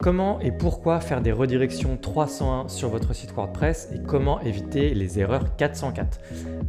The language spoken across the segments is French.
Comment et pourquoi faire des redirections 301 sur votre site WordPress et comment éviter les erreurs 404.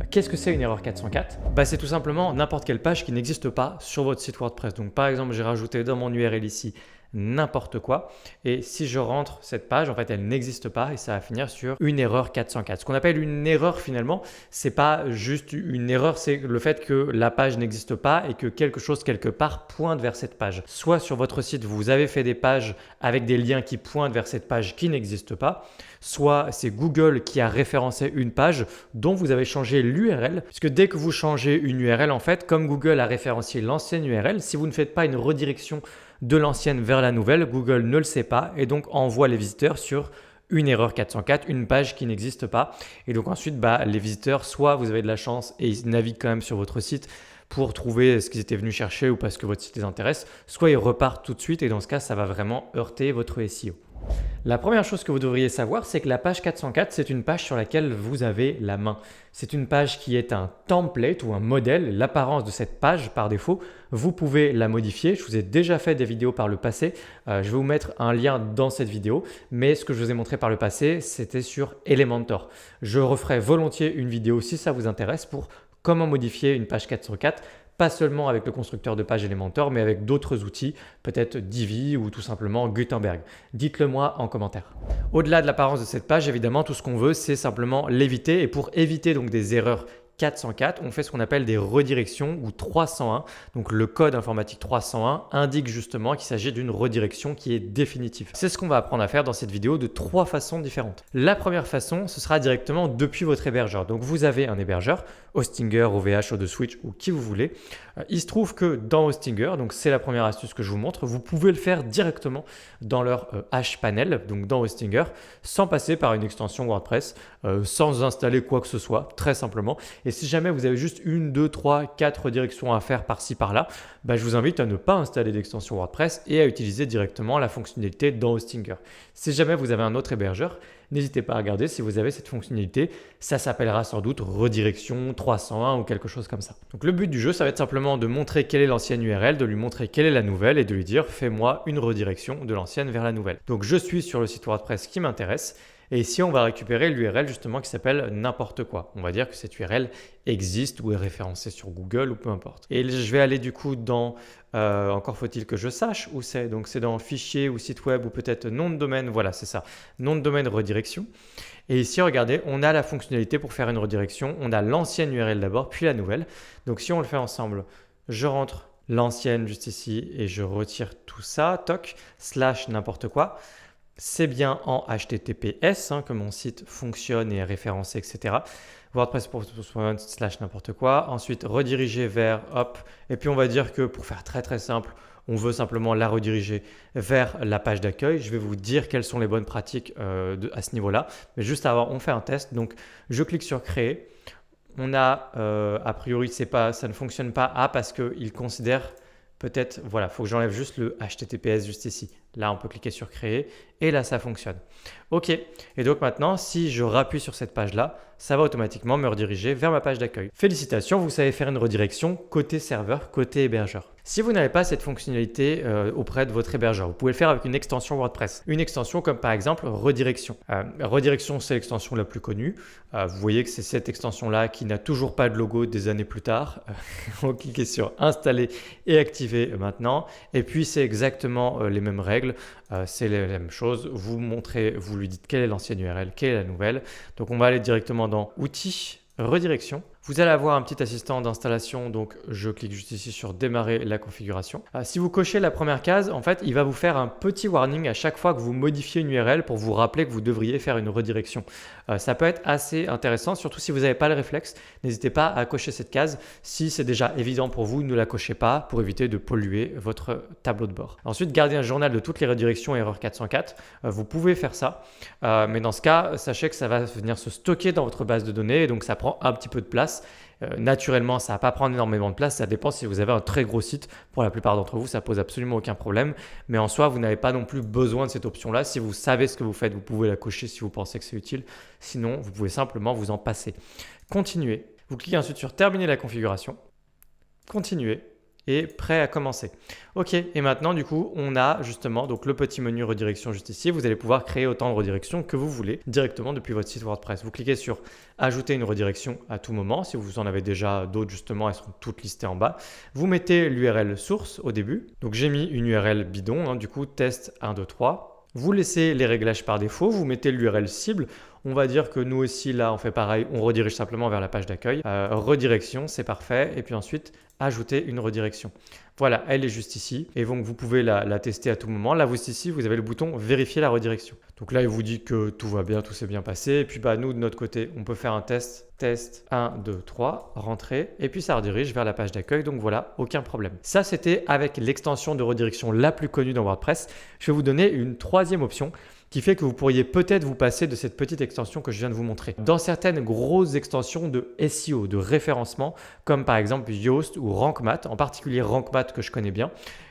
Qu'est-ce que c'est une erreur 404? C'est tout simplement n'importe quelle page qui n'existe pas sur votre site WordPress. Donc par exemple, j'ai rajouté dans mon URL ici n'importe quoi et si je rentre cette page, en fait elle n'existe pas et ça va finir sur une erreur 404. Ce qu'on appelle une erreur finalement, c'est pas juste une erreur, c'est le fait que la page n'existe pas et que quelque chose quelque part pointe vers cette page. Soit sur votre site vous avez fait des pages avec des liens qui pointent vers cette page qui n'existe pas, soit c'est Google qui a référencé une page dont vous avez changé l'URL, puisque dès que vous changez une URL, en fait, comme Google a référencié l'ancienne URL, si vous ne faites pas une redirection de l'ancienne vers la nouvelle, Google ne le sait pas et donc envoie les visiteurs sur une erreur 404, une page qui n'existe pas. Et donc ensuite, les visiteurs, soit vous avez de la chance et ils naviguent quand même sur votre site pour trouver ce qu'ils étaient venus chercher ou parce que votre site les intéresse, soit ils repartent tout de suite et dans ce cas, ça va vraiment heurter votre SEO. La première chose que vous devriez savoir, c'est que la page 404, c'est une page sur laquelle vous avez la main. C'est une page qui est un template ou un modèle. L'apparence de cette page, par défaut, vous pouvez la modifier. Je vous ai déjà fait des vidéos par le passé. Je vais vous mettre un lien dans cette vidéo. Mais ce que je vous ai montré par le passé, c'était sur Elementor. Je referai volontiers une vidéo si ça vous intéresse pour comment modifier une page 404. Pas seulement avec le constructeur de page Elementor, mais avec d'autres outils, peut-être Divi ou tout simplement Gutenberg. Dites-le moi en commentaire. Au-delà de l'apparence de cette page, évidemment, tout ce qu'on veut, c'est simplement l'éviter. Et pour éviter donc des erreurs 404, on fait ce qu'on appelle des redirections ou 301. Donc le code informatique 301 indique justement qu'il s'agit d'une redirection qui est définitive. C'est ce qu'on va apprendre à faire dans cette vidéo de 3 façons différentes. La première façon, ce sera directement depuis votre hébergeur. Donc vous avez un hébergeur, Hostinger, OVH, ODSwitch ou qui vous voulez. Il se trouve que dans Hostinger, donc c'est la première astuce que je vous montre, vous pouvez le faire directement dans leur hPanel, donc dans Hostinger, sans passer par une extension WordPress, sans installer quoi que ce soit, très simplement. Et si jamais vous avez juste 1, 2, 3, 4 redirections à faire par-ci par-là, je vous invite à ne pas installer d'extension WordPress et à utiliser directement la fonctionnalité dans Hostinger. Si jamais vous avez un autre hébergeur, n'hésitez pas à regarder si vous avez cette fonctionnalité. Ça s'appellera sans doute redirection 301 ou quelque chose comme ça. Donc le but du jeu, ça va être simplement de montrer quelle est l'ancienne URL, de lui montrer quelle est la nouvelle et de lui dire fais-moi une redirection de l'ancienne vers la nouvelle. Donc je suis sur le site WordPress qui m'intéresse. Et ici, on va récupérer l'URL justement qui s'appelle n'importe quoi. On va dire que cette URL existe ou est référencée sur Google ou peu importe. Et je vais aller du coup dans, encore faut-il que je sache où c'est. Donc c'est dans fichier ou site web ou peut-être nom de domaine. Voilà, c'est ça. Nom de domaine redirection. Et ici, regardez, on a la fonctionnalité pour faire une redirection. On a l'ancienne URL d'abord, puis la nouvelle. Donc si on le fait ensemble, je rentre l'ancienne juste ici et je retire tout ça, toc, / n'importe quoi. C'est bien en HTTPS que mon site fonctionne et est référencé, etc. WordPress / n'importe quoi. Ensuite, rediriger vers, hop. Et puis, on va dire que pour faire très, très simple, on veut simplement la rediriger vers la page d'accueil. Je vais vous dire quelles sont les bonnes pratiques à ce niveau-là. Mais juste avant, on fait un test. Donc, je clique sur créer. On a, a priori, ça ne fonctionne pas parce qu'il considère peut-être, voilà, il faut que j'enlève juste le HTTPS juste ici. Là, on peut cliquer sur créer et là, ça fonctionne. OK. Et donc maintenant, si je rappuie sur cette page-là, ça va automatiquement me rediriger vers ma page d'accueil. Félicitations, vous savez faire une redirection côté serveur, côté hébergeur. Si vous n'avez pas cette fonctionnalité auprès de votre hébergeur, vous pouvez le faire avec une extension WordPress. Une extension comme par exemple redirection. Redirection, c'est l'extension la plus connue. Vous voyez que c'est cette extension-là qui n'a toujours pas de logo des années plus tard. On clique sur installer et activer maintenant. Et puis, c'est exactement les mêmes règles. C'est la même chose. Vous montrez, vous lui dites quelle est l'ancienne URL, quelle est la nouvelle. Donc, on va aller directement dans outils, redirection. Vous allez avoir un petit assistant d'installation, donc je clique juste ici sur démarrer la configuration. Si vous cochez la première case, en fait, il va vous faire un petit warning à chaque fois que vous modifiez une URL pour vous rappeler que vous devriez faire une redirection. Ça peut être assez intéressant, surtout si vous n'avez pas le réflexe. N'hésitez pas à cocher cette case. Si c'est déjà évident pour vous, ne la cochez pas pour éviter de polluer votre tableau de bord. Ensuite, gardez un journal de toutes les redirections erreur 404. Vous pouvez faire ça, mais dans ce cas, sachez que ça va venir se stocker dans votre base de données et donc ça prend un petit peu de place. Naturellement, ça ne va pas prendre énormément de place. Ça dépend si vous avez un très gros site. Pour la plupart d'entre vous, ça pose absolument aucun problème. Mais en soi, vous n'avez pas non plus besoin de cette option-là. Si vous savez ce que vous faites, vous pouvez la cocher si vous pensez que c'est utile. Sinon, vous pouvez simplement vous en passer. Continuez. Vous cliquez ensuite sur terminer la configuration. Continuez. est prêt à commencer. Ok, et maintenant du coup, on a justement donc le petit menu redirection juste ici. Vous allez pouvoir créer autant de redirections que vous voulez directement depuis votre site WordPress. Vous cliquez sur ajouter une redirection à tout moment. Si vous en avez déjà d'autres justement, elles seront toutes listées en bas. Vous mettez l'URL source au début. Donc j'ai mis une URL bidon, du coup test 1, 2, 3. Vous laissez les réglages par défaut, vous mettez l'URL cible. On va dire que nous aussi, là, on fait pareil, on redirige simplement vers la page d'accueil. Redirection, c'est parfait. Et puis ensuite, ajouter une redirection. Voilà, elle est juste ici. Et donc, vous pouvez la tester à tout moment. Là, vous ici, vous avez le bouton vérifier la redirection. Donc là, il vous dit que tout va bien, tout s'est bien passé. Et puis, nous, de notre côté, on peut faire un test. Test 1, 2, 3, rentrer. Et puis, ça redirige vers la page d'accueil. Donc voilà, aucun problème. Ça, c'était avec l'extension de redirection la plus connue dans WordPress. Je vais vous donner une troisième option qui fait que vous pourriez peut-être vous passer de cette petite extension que je viens de vous montrer. Dans certaines grosses extensions de SEO, de référencement, comme par exemple Yoast ou Rank Math, en particulier Rank Math que je connais bien,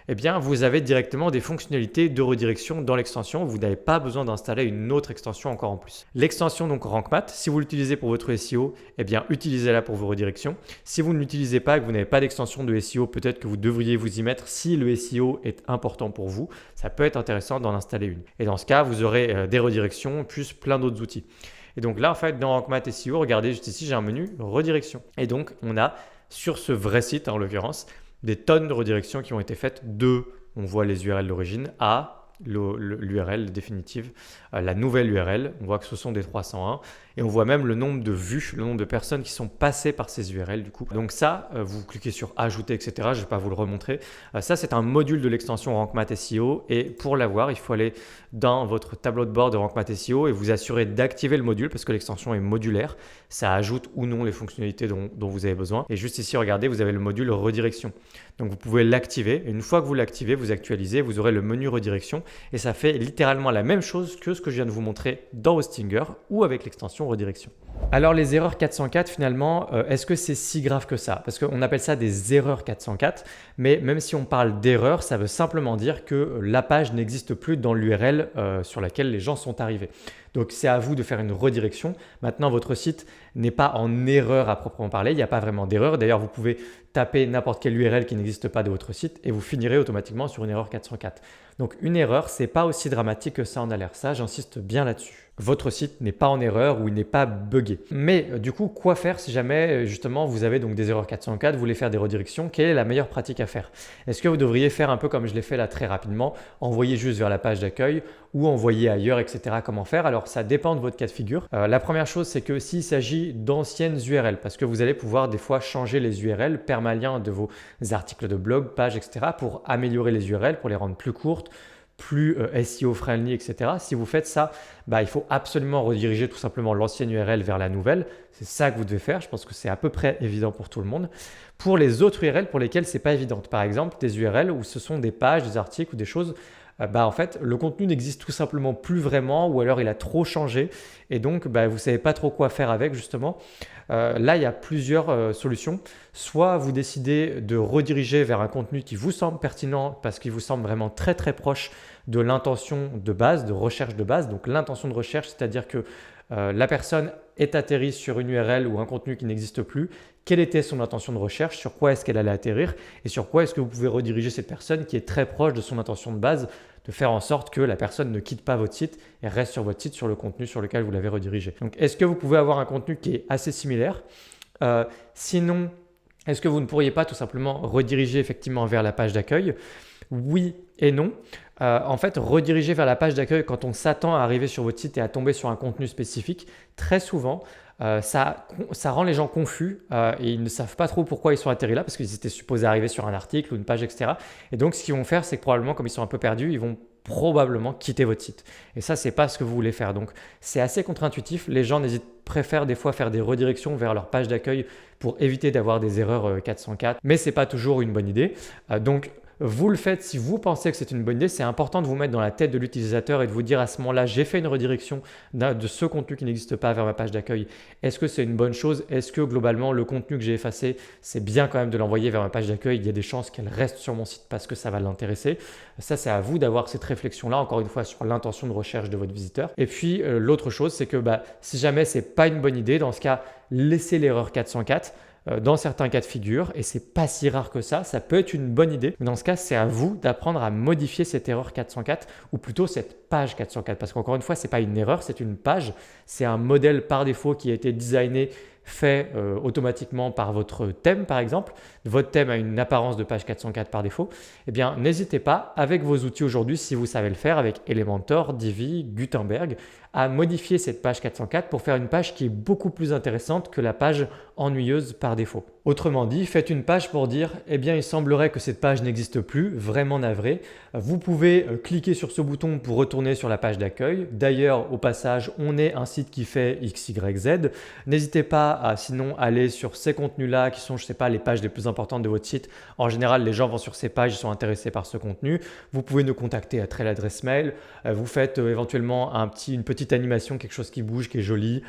eh bien, vous avez directement des fonctionnalités de redirection dans l'extension. Vous n'avez pas besoin d'installer une autre extension encore en plus. L'extension donc Rank Math, si vous l'utilisez pour votre SEO, eh bien, utilisez-la pour vos redirections. Si vous ne l'utilisez pas et que vous n'avez pas d'extension de SEO, peut-être que vous devriez vous y mettre si le SEO est important pour vous. Ça peut être intéressant d'en installer une. Et dans ce cas, vous aurez des redirections plus plein d'autres outils. Et donc là, en fait, dans Rank Math SEO, regardez juste ici, j'ai un menu redirection. Et donc, on a sur ce vrai site, en l'occurrence, des tonnes de redirections qui ont été faites de, on voit les URL d'origine, à l'URL définitive, la nouvelle URL. On voit que ce sont des 301 et on voit même le nombre de vues, le nombre de personnes qui sont passées par ces URL du coup. Donc ça, vous cliquez sur ajouter, etc. Je ne vais pas vous le remontrer. Ça, c'est un module de l'extension Rank Math SEO et pour l'avoir, il faut aller dans votre tableau de bord de Rank Math SEO et vous assurer d'activer le module parce que l'extension est modulaire. Ça ajoute ou non les fonctionnalités dont vous avez besoin. Et juste ici, regardez, vous avez le module redirection. Donc vous pouvez l'activer. Une fois que vous l'activez, vous actualisez, vous aurez le menu redirection et ça fait littéralement la même chose que ce que je viens de vous montrer dans Hostinger ou avec l'extension redirection. Alors les erreurs 404 finalement, est-ce que c'est si grave que ça? Parce qu'on appelle ça des erreurs 404, mais même si on parle d'erreur, ça veut simplement dire que la page n'existe plus dans l'URL sur laquelle les gens sont arrivés. Donc c'est à vous de faire une redirection. Maintenant, votre site n'est pas en erreur à proprement parler, il n'y a pas vraiment d'erreur. D'ailleurs, vous pouvez taper n'importe quelle URL qui n'existe pas de votre site et vous finirez automatiquement sur une erreur 404. Donc une erreur, c'est pas aussi dramatique que ça en a l'air. Ça, j'insiste bien là-dessus. Votre site n'est pas en erreur ou il n'est pas buggé. Mais du coup, quoi faire si jamais justement vous avez donc des erreurs 404, vous voulez faire des redirections, quelle est la meilleure pratique à faire? Est-ce que vous devriez faire un peu comme je l'ai fait là très rapidement, envoyer juste vers la page d'accueil ou envoyer ailleurs, etc. Comment faire? Alors ça dépend de votre cas de figure. La première chose, c'est que s'il s'agit d'anciennes URL, parce que vous allez pouvoir des fois changer les URL permaliens de vos articles de blog, pages, etc. pour améliorer les URL, pour les rendre plus courtes, plus SEO friendly, etc. Si vous faites ça, il faut absolument rediriger tout simplement l'ancienne URL vers la nouvelle. C'est ça que vous devez faire. Je pense que c'est à peu près évident pour tout le monde. Pour les autres URL pour lesquelles c'est pas évident, par exemple des URL où ce sont des pages, des articles ou des choses, en fait, le contenu n'existe tout simplement plus vraiment ou alors il a trop changé et donc vous ne savez pas trop quoi faire avec justement. Là, il y a plusieurs solutions. Soit vous décidez de rediriger vers un contenu qui vous semble pertinent parce qu'il vous semble vraiment très très proche de l'intention de base, de recherche de base. Donc l'intention de recherche, c'est-à-dire que la personne est atterrie sur une URL ou un contenu qui n'existe plus. Quelle était son intention de recherche? Sur quoi est-ce qu'elle allait atterrir? Et sur quoi est-ce que vous pouvez rediriger cette personne qui est très proche de son intention de base, de faire en sorte que la personne ne quitte pas votre site et reste sur votre site sur le contenu sur lequel vous l'avez redirigé. Donc, est-ce que vous pouvez avoir un contenu qui est assez similaire? Sinon, est-ce que vous ne pourriez pas tout simplement rediriger effectivement vers la page d'accueil? Oui et non. En fait, rediriger vers la page d'accueil quand on s'attend à arriver sur votre site et à tomber sur un contenu spécifique, très souvent, ça rend les gens confus et ils ne savent pas trop pourquoi ils sont atterris là parce qu'ils étaient supposés arriver sur un article ou une page, etc. Et donc, ce qu'ils vont faire, c'est que probablement, comme ils sont un peu perdus, ils vont probablement quitter votre site. Et ça, c'est pas ce que vous voulez faire. Donc, c'est assez contre-intuitif. Les gens préfèrent des fois faire des redirections vers leur page d'accueil pour éviter d'avoir des erreurs 404, mais c'est pas toujours une bonne idée. Donc, vous le faites si vous pensez que c'est une bonne idée. C'est important de vous mettre dans la tête de l'utilisateur et de vous dire à ce moment-là, j'ai fait une redirection de ce contenu qui n'existe pas vers ma page d'accueil. Est-ce que c'est une bonne chose? Est-ce que globalement, le contenu que j'ai effacé, c'est bien quand même de l'envoyer vers ma page d'accueil? Il y a des chances qu'elle reste sur mon site parce que ça va l'intéresser. Ça, c'est à vous d'avoir cette réflexion-là, encore une fois, sur l'intention de recherche de votre visiteur. Et puis, l'autre chose, c'est que si jamais ce n'est pas une bonne idée, dans ce cas, laissez l'erreur 404. dans certains cas de figure, et c'est pas si rare que ça peut être une bonne idée. Mais dans ce cas, c'est à vous d'apprendre à modifier cette erreur 404, ou plutôt cette page 404, parce qu'encore une fois, c'est pas une erreur, c'est une page, c'est un modèle par défaut qui a été designé, fait automatiquement par votre thème par exemple. Votre thème a une apparence de page 404 par défaut. Eh bien, n'hésitez pas avec vos outils aujourd'hui, si vous savez le faire avec Elementor, Divi, Gutenberg, à modifier cette page 404 pour faire une page qui est beaucoup plus intéressante que la page ennuyeuse par défaut. Autrement dit, faites une page pour dire « Eh bien, il semblerait que cette page n'existe plus, vraiment navré ». Vous pouvez cliquer sur ce bouton pour retourner sur la page d'accueil. D'ailleurs, au passage, on est un site qui fait XYZ. N'hésitez pas à sinon aller sur ces contenus-là qui sont, je ne sais pas, les pages les plus importantes de votre site. En général, les gens vont sur ces pages, ils sont intéressés par ce contenu. Vous pouvez nous contacter à telle adresse mail. Vous faites éventuellement une petite animation, quelque chose qui bouge, qui est joli.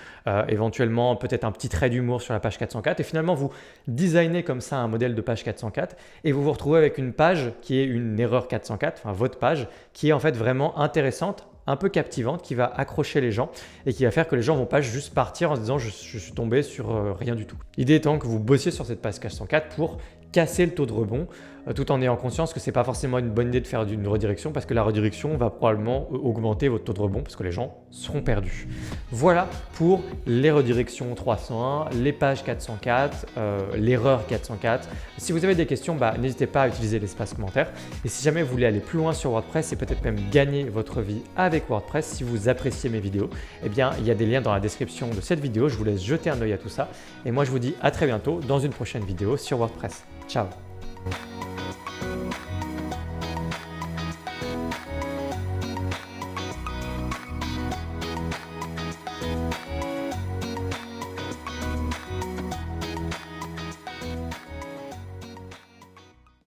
Éventuellement, peut-être un petit trait d'humour sur la page 404. Et finalement, vous designez comme ça un modèle de page 404 et vous vous retrouvez avec une page qui est une erreur 404, enfin votre page, qui est en fait vraiment intéressante, un peu captivante, qui va accrocher les gens et qui va faire que les gens ne vont pas juste partir en se disant je suis tombé sur rien du tout. L'idée étant que vous bossiez sur cette page 404 pour casser le taux de rebond tout en ayant conscience que ce n'est pas forcément une bonne idée de faire une redirection parce que la redirection va probablement augmenter votre taux de rebond parce que les gens seront perdus. Voilà pour les redirections 301, les pages 404, l'erreur 404. Si vous avez des questions, n'hésitez pas à utiliser l'espace commentaire. Et si jamais vous voulez aller plus loin sur WordPress et peut-être même gagner votre vie avec WordPress, si vous appréciez mes vidéos, eh bien, il y a des liens dans la description de cette vidéo. Je vous laisse jeter un œil à tout ça. Et moi, je vous dis à très bientôt dans une prochaine vidéo sur WordPress. Ciao!